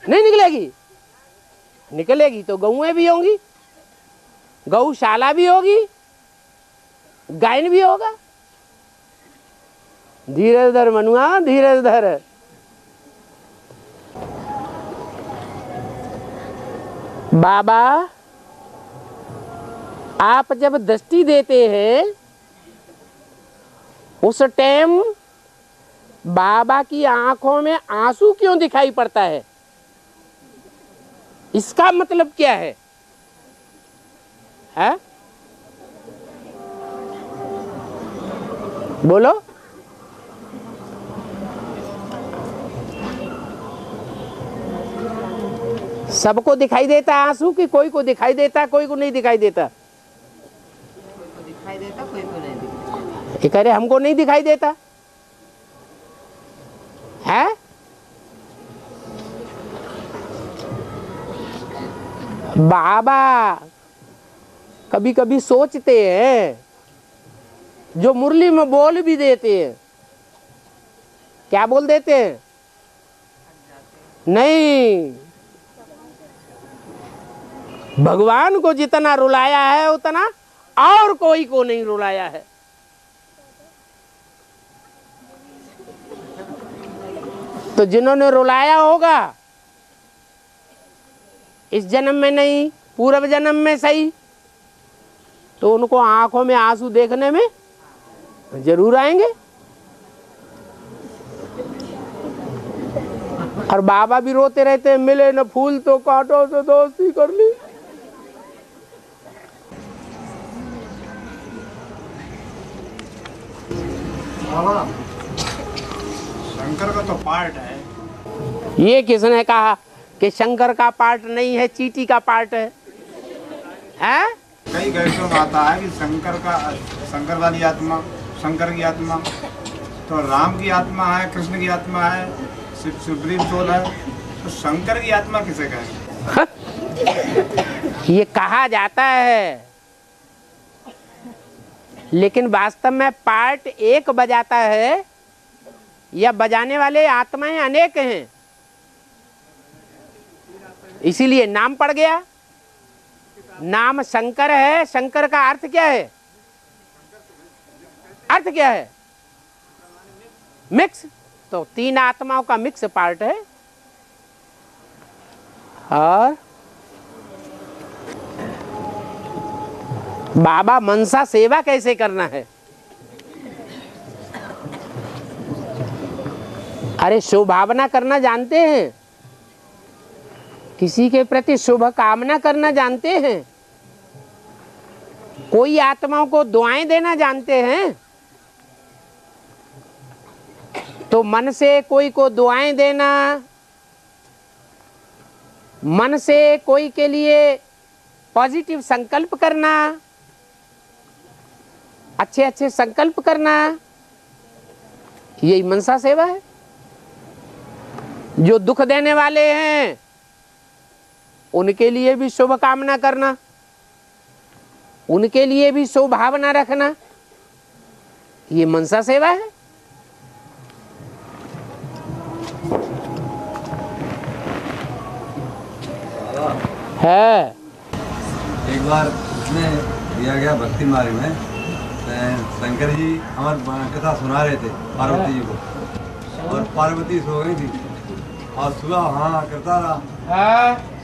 नहीं निकलेगी। निकलेगी तो गौएं भी होंगी, गौशाला भी होगी, गायन भी होगा। धीरज धर मनुआ, धीरज धर। बाबा आप जब दृष्टि देते हैं उस टाइम बाबा की आंखों में आंसू क्यों दिखाई पड़ता है? इसका मतलब क्या है? है? बोलो। सबको दिखाई देता आंसू कि कोई को दिखाई देता, कोई को नहीं दिखाई देता? कोई को दिखाई देता, कोई को नहीं दिखाई। ये कह रहे हमको नहीं दिखाई देता है? बाबा कभी कभी सोचते हैं, जो मुरली में बोल भी देते हैं। क्या बोल देते हैं? नहीं, भगवान को जितना रुलाया है उतना और कोई को नहीं रुलाया है। तो जिन्होंने रुलाया होगा इस जन्म में नहीं, पूर्व जन्म में सही, तो उनको आंखों में आंसू देखने में जरूर आएंगे। और बाबा भी रोते रहते हैं, मिले न फूल तो कांटों से दोस्ती कर ली। बाबा शंकर का तो पार्ट है। ये किसने कहा कि शंकर का पार्ट नहीं है, चीटी का पार्ट है? हैं? कई गैसों में आता है कि शंकर वाली आत्मा, शंकर की आत्मा तो राम की आत्मा है, कृष्ण की आत्मा है, सुप्रीम सोल है, तो शंकर की आत्मा किसे कहें? ये कहा जाता है, लेकिन वास्तव में पार्ट एक बजाता है या बजाने वाले आत्माएं अनेक हैं, इसीलिए नाम पड़ गया। नाम शंकर है। शंकर का अर्थ क्या है? अर्थ क्या है? मिक्स। तो तीन आत्माओं का मिक्स पार्ट है। और बाबा मनसा सेवा कैसे करना है? अरे शुभावना करना जानते हैं? किसी के प्रति शुभ कामना करना जानते हैं? कोई आत्माओं को दुआएं देना जानते हैं? तो मन से कोई को दुआएं देना, मन से कोई के लिए पॉजिटिव संकल्प करना, अच्छे अच्छे संकल्प करना, यही मनसा सेवा है। जो दुख देने वाले हैं उनके लिए भी शुभ कामना करना, उनके लिए भी शुभ भावना रखना, ये मनसा सेवा है। एक बार उसमें दिया गया भक्ति मार्ग में शंकर जी हमारी कथा सुना रहे थे पार्वती जी को, और पार्वती सो गई थी और सुबह हाँ करता रहा,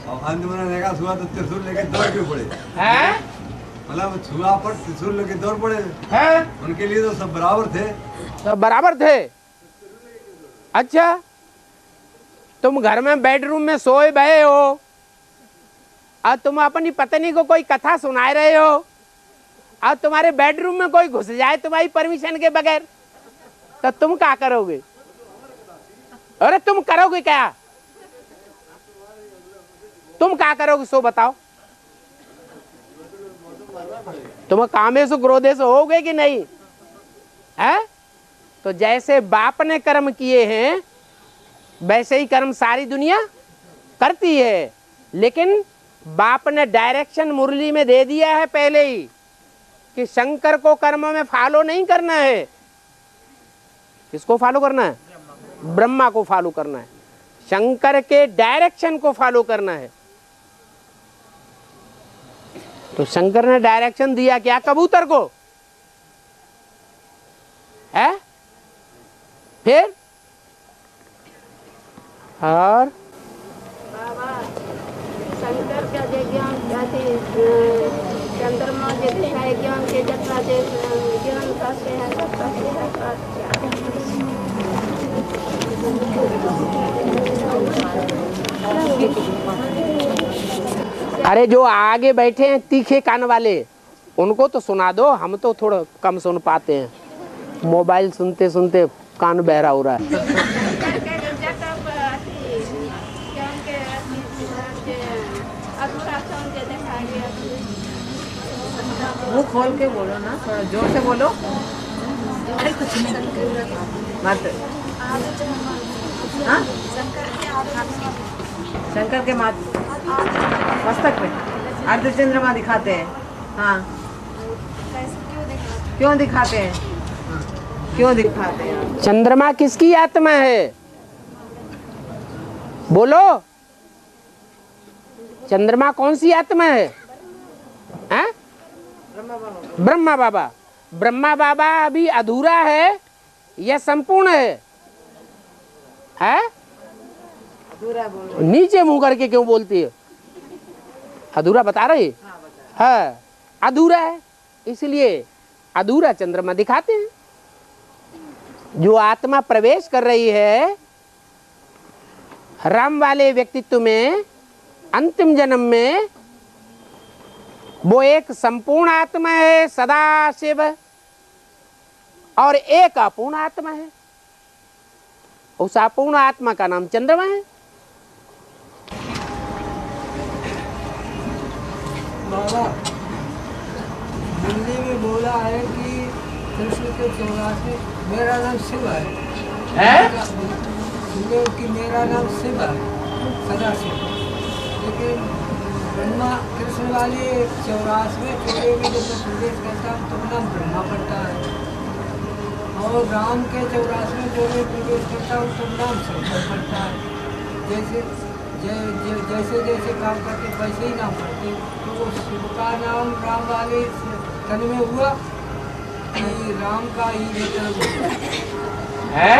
और अंत में देखा सुबह तो त्रिशूल लेके दौड़ के पड़े। मतलब सुबह पर त्रिशूल लेके दौड़ पड़े। उनके लिए तो सब बराबर थे। सब बराबर थे। अच्छा, तुम घर में बेडरूम में सोए बहे हो और तुम अपनी पत्नी को कोई कथा सुना रहे हो और तुम्हारे बेडरूम में कोई घुस जाए तुम्हारी परमिशन के बगैर, तो तुम क्या करोगे? अरे तुम करोगे क्या? तुम क्या करोगे सो बताओ? तुम कामेशु क्रोधेशु होगे कि नहीं है? तो जैसे बाप ने कर्म किए हैं वैसे ही कर्म सारी दुनिया करती है, लेकिन बाप ने डायरेक्शन मुरली में दे दिया है पहले ही कि शंकर को कर्मों में फॉलो नहीं करना है। किसको फॉलो करना है? ब्रह्मा को फॉलो करना है। शंकर के डायरेक्शन को फॉलो करना है। तो शंकर ने डायरेक्शन दिया क्या? कबूतर को है। फिर और बाबा शंकर का जो ज्ञान चंद्रमा जो दिखाए ज्ञान के जत्रा जो ज्ञान का से है सबका से है। अरे जो आगे बैठे हैं तीखे कान वाले उनको तो सुना दो, हम तो थोड़ा कम सुन पाते हैं, मोबाइल सुनते सुनते कान बहरा हो रहा है। मुंह खोल के बोलो ना, थोड़ा जोर से बोलो। अरे कुछ नहीं मत। हाँ? शंकर के मस्तक में अर्धचंद्रमा दिखाते हैं। हाँ, क्यों दिखाते हैं? क्यों दिखाते हैं? चंद्रमा किसकी आत्मा है? बोलो, चंद्रमा कौन सी आत्मा है? हैं? ब्रह्मा बाबा। ब्रह्मा बाबा अभी अधूरा है या संपूर्ण है? अधूरा बोलो। नीचे मुंह करके क्यों बोलती है? अधूरा बता रही है। अधूरा है, इसलिए अधूरा चंद्रमा दिखाते हैं। जो आत्मा प्रवेश कर रही है राम वाले व्यक्तित्व में अंतिम जन्म में, वो एक संपूर्ण आत्मा है, सदा शिव, और एक अपूर्ण आत्मा है। उस अपूर्ण आत्मा का नाम चंद्रमा है। बाबा हिंदी में बोला है कि कृष्ण के 84 मेरा नाम शिव है, कि मेरा नाम शिव है सदा शिव। लेकिन ब्रह्मा कृष्ण वाले 84 चौड़े में जब मैं प्रवेश करता हूँ तो नाम ब्रह्मा पड़ता है, और राम के 84 चौड़े में प्रवेश करता हूँ तो नाम शंकर पड़ता है। जैसे जैसे काम करते वैसे ही नाम पड़ते। तो वो शिव का नाम राम वाले तन में हुआ कि राम का ही मतलब है।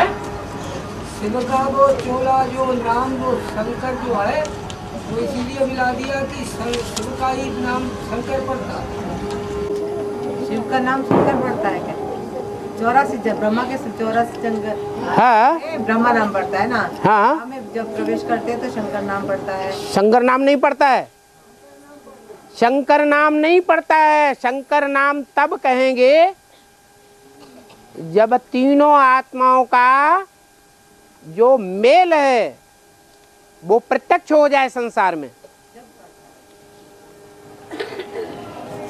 शिव का वो चोला जो नाम वो शंकर जो है वो इसीलिए मिला दिया कि शिव का ही नाम शंकर पड़ता है। शिव का नाम शंकर पड़ता है क्या? 84 ब्रह्मा के 84 शंकर, हाँ ब्रह्मा नाम पड़ता है ना। हाँ, हमें जब प्रवेश करते हैं तो शंकर नाम पड़ता है। शंकर नाम नहीं पड़ता है। शंकर नाम नहीं पड़ता है। शंकर नाम तब कहेंगे जब तीनों आत्माओं का जो मेल है वो प्रत्यक्ष हो जाए संसार में।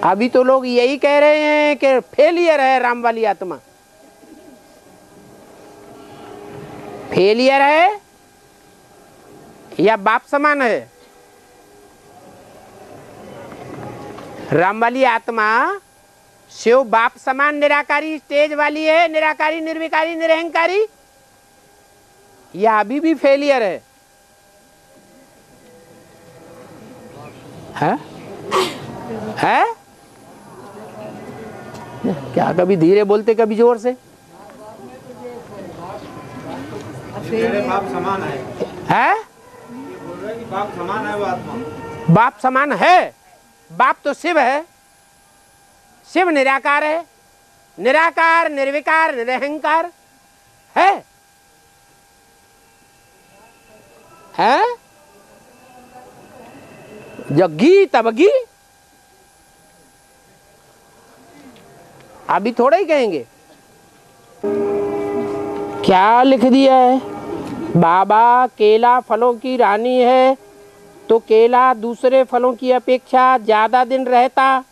अभी तो लोग यही कह रहे हैं कि फेलियर है राम वाली आत्मा। फेलियर है या बाप समान है? राम वाली आत्मा शिव बाप समान निराकारी स्टेज वाली है, निराकारी निर्विकारी निरहंकारी, या अभी भी फेलियर है? है? क्या कभी धीरे बोलते कभी जोर से? बाप समान है। है? बोल रहे हैं कि बाप समान है वो आत्मा। बाप समान है। बाप तो शिव है। शिव निराकार है, निराकार निर्विकार निरहंकार है। जग्गी तबगी अभी थोड़ा ही कहेंगे। क्या लिख दिया है? बाबा केला फलों की रानी है तो केला दूसरे फलों की अपेक्षा ज्यादा दिन रहता।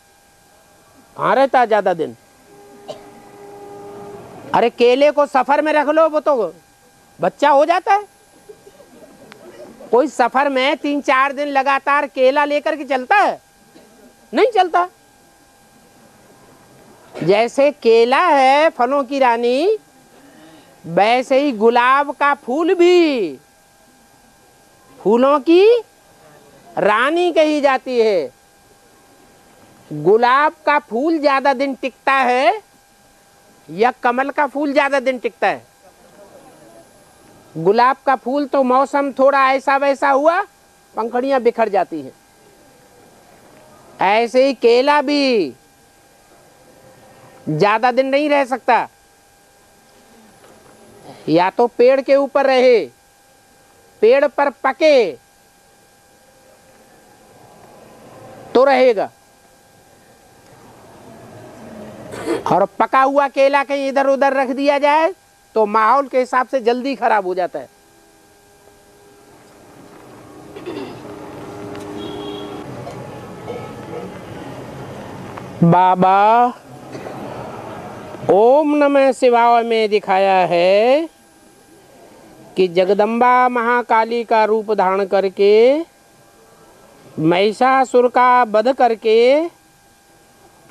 कहाँ रहता ज्यादा दिन? अरे केले को सफर में रख लो वो तो बच्चा हो जाता है। कोई सफर में 3-4 दिन लगातार केला लेकर के चलता है? नहीं चलता। जैसे केला है फलों की रानी, वैसे ही गुलाब का फूल भी फूलों की रानी कही जाती है। गुलाब का फूल ज्यादा दिन टिकता है या कमल का फूल ज्यादा दिन टिकता है? गुलाब का फूल तो मौसम थोड़ा ऐसा वैसा हुआ पंखुड़ियां बिखर जाती हैं। ऐसे ही केला भी ज्यादा दिन नहीं रह सकता। या तो पेड़ के ऊपर रहे, पेड़ पर पके तो रहेगा, और पका हुआ केला कहीं इधर उधर रख दिया जाए तो माहौल के हिसाब से जल्दी खराब हो जाता है। बाबा ओम नमः शिवाय में दिखाया है कि जगदम्बा महाकाली का रूप धारण करके महिषासुर का वध करके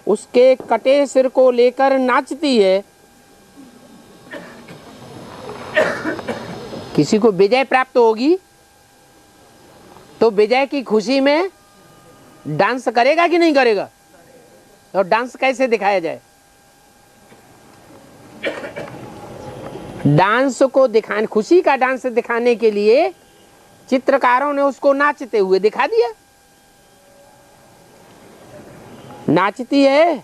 उसके कटे सिर को लेकर नाचती है। किसी को विजय प्राप्त होगी तो विजय की खुशी में डांस करेगा कि नहीं करेगा? और डांस कैसे दिखाया जाए? डांस को दिखाने, खुशी का डांस दिखाने के लिए चित्रकारों ने उसको नाचते हुए दिखा दिया। नाचती है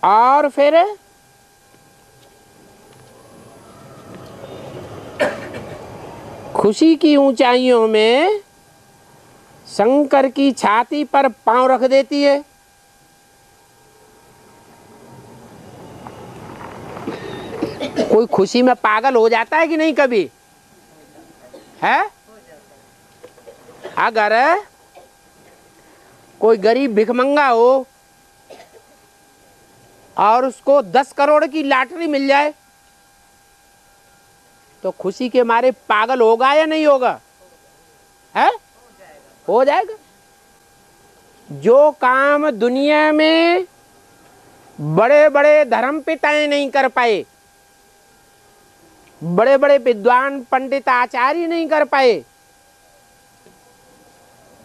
और फिर खुशी की ऊंचाइयों में शंकर की छाती पर पांव रख देती है। कोई खुशी में पागल हो जाता है कि नहीं कभी? है? अगर कोई गरीब भिखमंगा हो और उसको 10 करोड़ की लॉटरी मिल जाए तो खुशी के मारे पागल होगा या नहीं होगा? है? हो जाएगा। जो काम दुनिया में बड़े बड़े धर्म पिताएं नहीं कर पाए, बड़े बड़े विद्वान पंडित आचार्य नहीं कर पाए,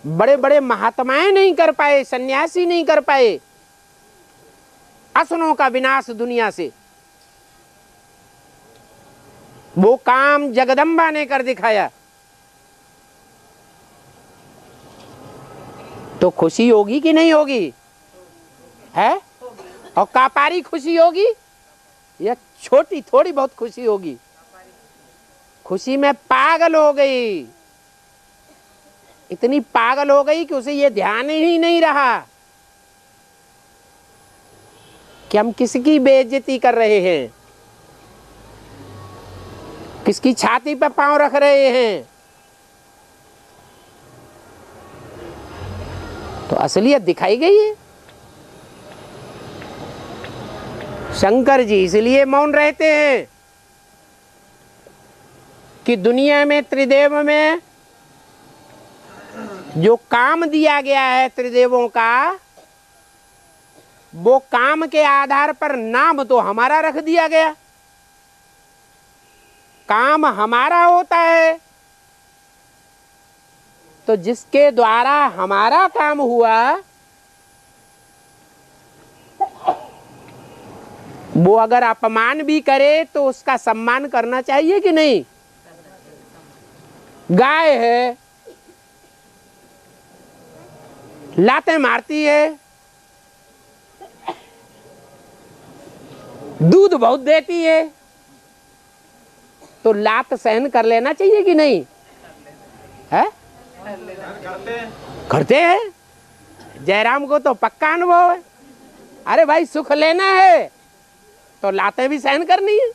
बड़े बड़े महात्माएं नहीं कर पाए, सन्यासी नहीं कर पाए, असुरों का विनाश दुनिया से, वो काम जगदम्बा ने कर दिखाया। तो खुशी होगी कि नहीं होगी? है? और कापारी खुशी होगी या छोटी थोड़ी बहुत खुशी होगी? खुशी में पागल हो गई, इतनी पागल हो गई कि उसे ये ध्यान ही नहीं रहा कि हम किसकी बेइज्जती कर रहे हैं, किसकी छाती पर पांव रख रहे हैं। तो असलियत दिखाई गई है। शंकर जी इसलिए मौन रहते हैं कि दुनिया में त्रिदेव में जो काम दिया गया है त्रिदेवों का, वो काम के आधार पर नाम तो हमारा रख दिया गया। काम हमारा होता है तो जिसके द्वारा हमारा काम हुआ वो अगर अपमान भी करे तो उसका सम्मान करना चाहिए कि नहीं? गाय है, लातें मारती है, दूध बहुत देती है, तो लात सहन कर लेना चाहिए कि नहीं? है? करते हैं। जयराम को तो पक्का अनुभव है। अरे भाई सुख लेना है तो लातें भी सहन करनी है।